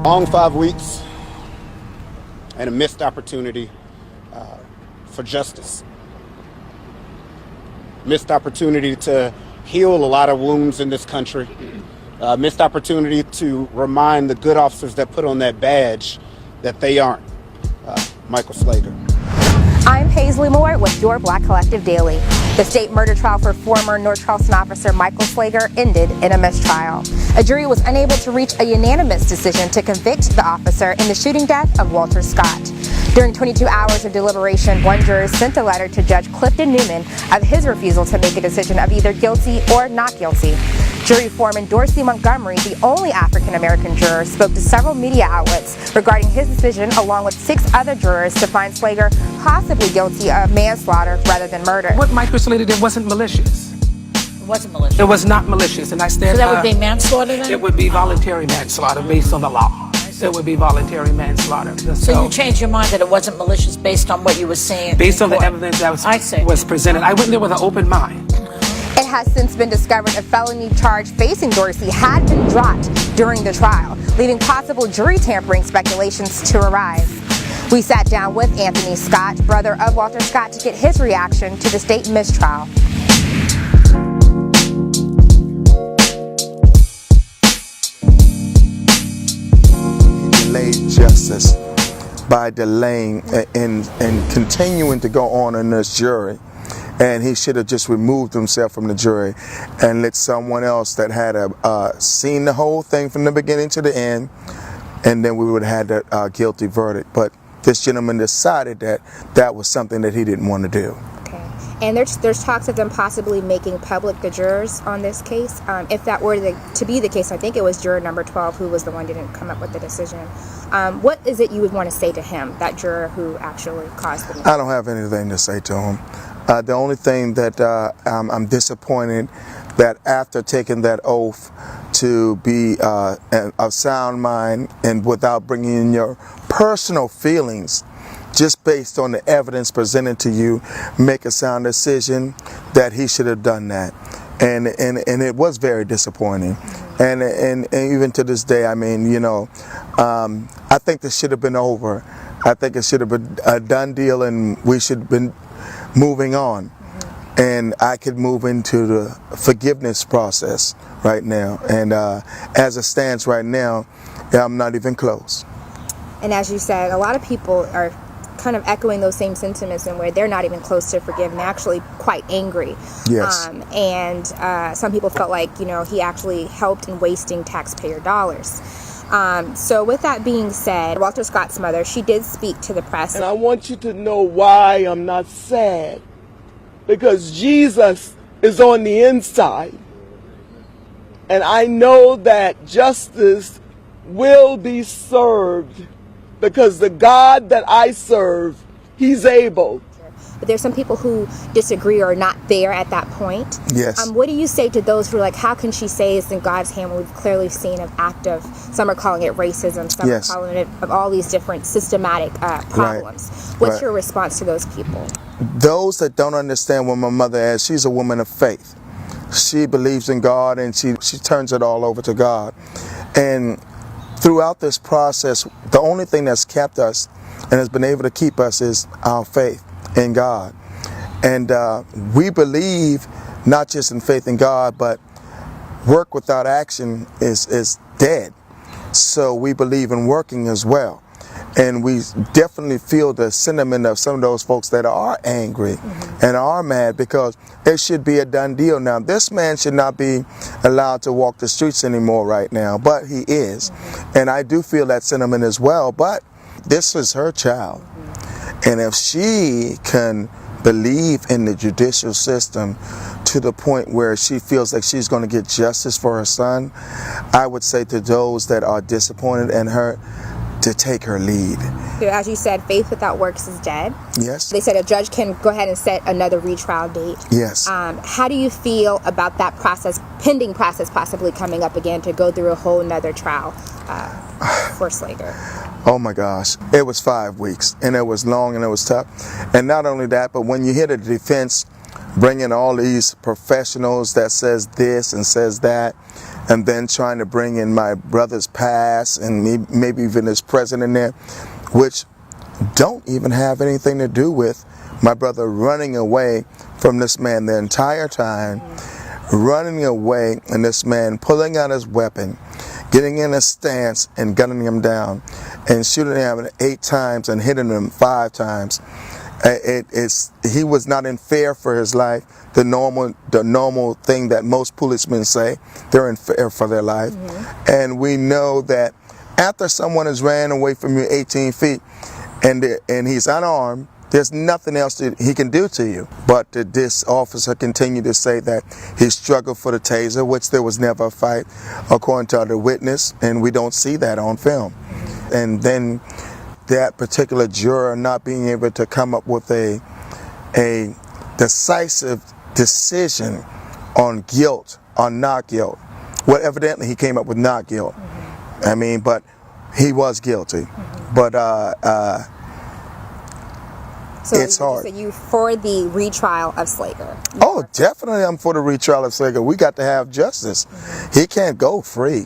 Long 5 weeks and a missed opportunity for justice. Missed opportunity to heal a lot of wounds in this country. Missed opportunity to remind the good officers that put on that badge that they aren't. Michael Slager. I'm Paisley Moore with your Black Collective Daily. The state murder trial for former North Charleston officer Michael Slager ended in a mistrial. A jury was unable to reach a unanimous decision to convict the officer in the shooting death of Walter Scott. During 22 hours of deliberation, one juror sent a letter to Judge Clifton Newman of his refusal to make a decision of either guilty or not guilty. Jury foreman Dorsey Montgomery, the only African-American juror, spoke to several media outlets regarding his decision, along with 6 other jurors, to find Slager possibly guilty of manslaughter rather than murder. What Michael Slager did wasn't malicious. It wasn't malicious? It was not malicious, and I stand. So that would be manslaughter then? It would be voluntary manslaughter based on the law. It would be voluntary manslaughter. So you changed your mind that it wasn't malicious based on what you were saying? Based on the evidence that was presented. I went there with an open mind. It has since been discovered a felony charge facing Dorsey had been dropped during the trial, leaving possible jury tampering speculations to arise. We sat down with Anthony Scott, brother of Walter Scott, to get his reaction to the state mistrial. Delayed justice by delaying and continuing to go on in this jury. And he should have just removed himself from the jury and let someone else that had seen the whole thing from the beginning to the end, and then we would have had that guilty verdict. But this gentleman decided that that was something that he didn't want to do. Okay. And there's talks of them possibly making public the jurors on this case. If that were to be the case, I think it was juror number 12 who was the one who didn't come up with the decision. What is it you would want to say to him, that juror who actually caused the mistake? I don't have anything to say to him. The only thing that I'm disappointed that after taking that oath to be of sound mind and without bringing in your personal feelings, just based on the evidence presented to you, make a sound decision, that he should have done that. And it was very disappointing. And even to this day, I mean, you know, I think this should have been over. I think it should have been a done deal, and we should have been moving on. And I could move into the forgiveness process right now. And as it stands right now, I'm not even close. And as you said, a lot of people are kind of echoing those same sentiments, in where they're not even close to forgiving, actually quite angry. Yes. And some people felt like, you know, he actually helped in wasting taxpayer dollars. So with that being said, Walter Scott's mother, she did speak to the press. And I want you to know why I'm not sad. Because Jesus is on the inside. And I know that justice will be served, because the God that I serve, He's able. But there's some people who disagree or are not there at that point. Yes. What do you say to those who are like, how can she say it's in God's hand when we've clearly seen an act of, some are calling it racism, some Yes. are calling it of all these different systematic problems. Right. What's Right. your response to those people? Those that don't understand what my mother is, she's a woman of faith. She believes in God, and she turns it all over to God. And throughout this process, the only thing that's kept us and has been able to keep us is our faith in God. And we believe not just in faith in God, but work without action is dead. So we believe in working as well. And we definitely feel the sentiment of some of those folks that are angry and are mad, because it should be a done deal now. This man should not be allowed to walk the streets anymore right now, but he is. And I do feel that sentiment as well, but this is her child. And if she can believe in the judicial system to the point where she feels like she's going to get justice for her son, I would say to those that are disappointed in her, to take her lead. As you said, faith without works is dead. Yes. They said a judge can go ahead and set another retrial date. Yes. How do you feel about that process, pending process possibly coming up again to go through a whole nother trial for Slager? Oh my gosh, it was 5 weeks, and it was long and it was tough. And not only that, but when you hear the defense bringing all these professionals that says this and says that, and then trying to bring in my brother's past and maybe even his present in there, which don't even have anything to do with my brother running away from this man the entire time, running away, and this man pulling out his weapon, getting in a stance and gunning him down and shooting him 8 times and hitting him 5 times. He was not in fear for his life. The normal thing that most policemen say, they're in fear for their life. And we know that after someone has ran away from you 18 feet and he's unarmed, there's nothing else that he can do to you. But this officer continued to say that he struggled for the taser, which there was never a fight, according to the witness, and we don't see that on film. And then that particular juror not being able to come up with a decisive decision on guilt or not guilt. Well, evidently he came up with not guilt. I mean, but he was guilty. But So it's hard. So you for the retrial of Slager? Oh, definitely I'm for the retrial of Slager. We got to have justice. He can't go free.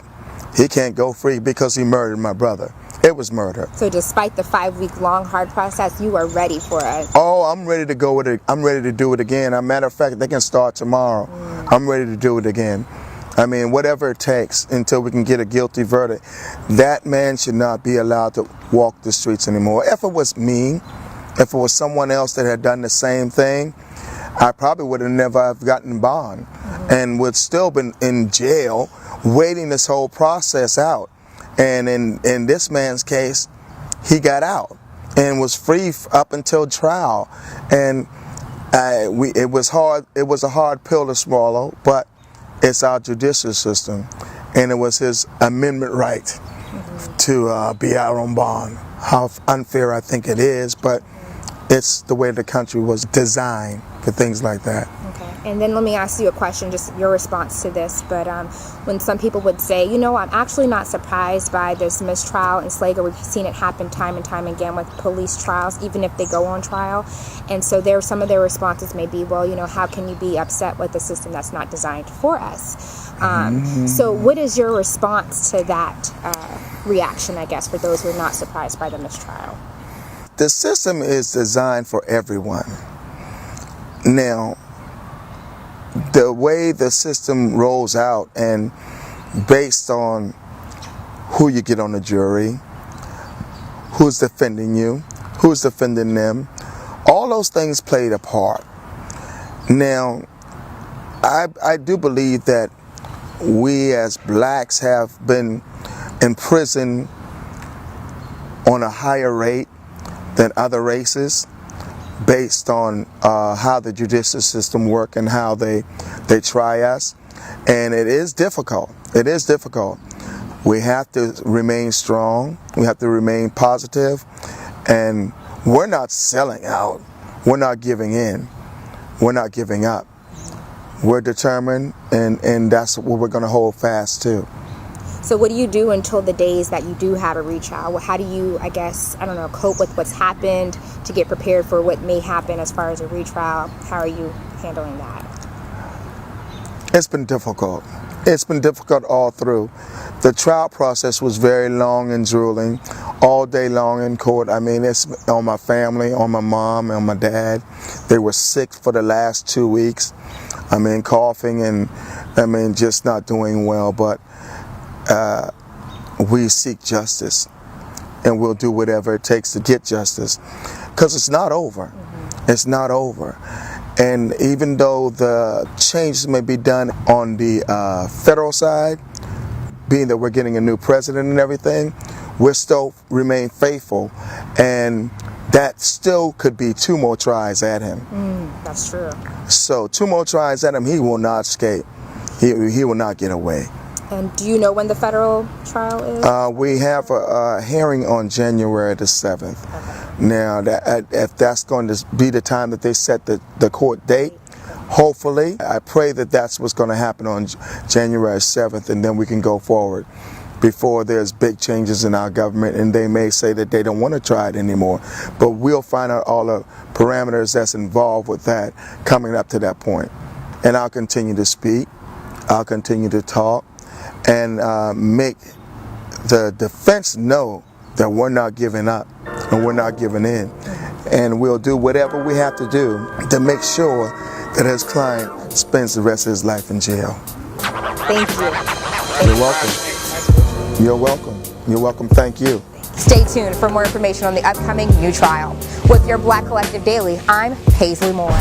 He can't go free because he murdered my brother. It was murder. So despite the 5-week-long hard process, you are ready for it? Oh, I'm ready to go with it. I'm ready to do it again. As a matter of fact, they can start tomorrow. I'm ready to do it again. I mean, whatever it takes until we can get a guilty verdict. That man should not be allowed to walk the streets anymore. If it was me, if it was someone else that had done the same thing, I probably would have never have gotten bond and would still been in jail waiting this whole process out. And in this man's case, he got out and was free up until trial. And it was hard. It was a hard pill to swallow, but it's our judicial system, and it was his amendment right to be out on bond. How unfair I think it is, but it's the way the country was designed for things like that. Okay. And then let me ask you a question, just your response to this. But when some people would say, you know, I'm actually not surprised by this mistrial in Slager. We've seen it happen time and time again with police trials, even if they go on trial. And so some of their responses may be, well, you know, how can you be upset with a system that's not designed for us? So what is your response to that reaction, I guess, for those who are not surprised by the mistrial? The system is designed for everyone. Now, the way the system rolls out and based on who you get on the jury, who's defending you, who's defending them, all those things played a part. Now, I do believe that we as blacks have been in prison on a higher rate than other races based on how the judicial system work and how they try us. And it is difficult. It is difficult. We have to remain strong. We have to remain positive. And we're not selling out. We're not giving in. We're not giving up. We're determined, and that's what we're going to hold fast to. So what do you do until the days that you do have a retrial? How do you, I guess, I don't know, cope with what's happened to get prepared for what may happen as far as a retrial? How are you handling that? It's been difficult. It's been difficult all through. The trial process was very long and grueling, all day long in court. I mean, it's on my family, on my mom, and my dad. They were sick for the last 2 weeks. I mean, coughing and, I mean, just not doing well. But we seek justice, and we'll do whatever it takes to get justice, because it's not over. It's not over. And even though the changes may be done on the federal side, being that we're getting a new president and everything, we'll still remain faithful, and that still could be 2 more tries at him. That's true. So 2 more tries at him, he will not escape. He will not get away. And do you know when the federal trial is? We have a hearing on January the 7th. Okay. Now, if that's going to be the time that they set the court date, hopefully, I pray that that's what's going to happen on January 7th, and then we can go forward before there's big changes in our government, and they may say that they don't want to try it anymore. But we'll find out all the parameters that's involved with that coming up to that point. And I'll continue to speak. I'll continue to talk. and make the defense know that we're not giving up and we're not giving in. And we'll do whatever we have to do to make sure that his client spends the rest of his life in jail. Thank you. You're welcome. You're welcome. You're welcome. Thank you. Stay tuned for more information on the upcoming new trial. With your Black Collective Daily, I'm Paisley Moore.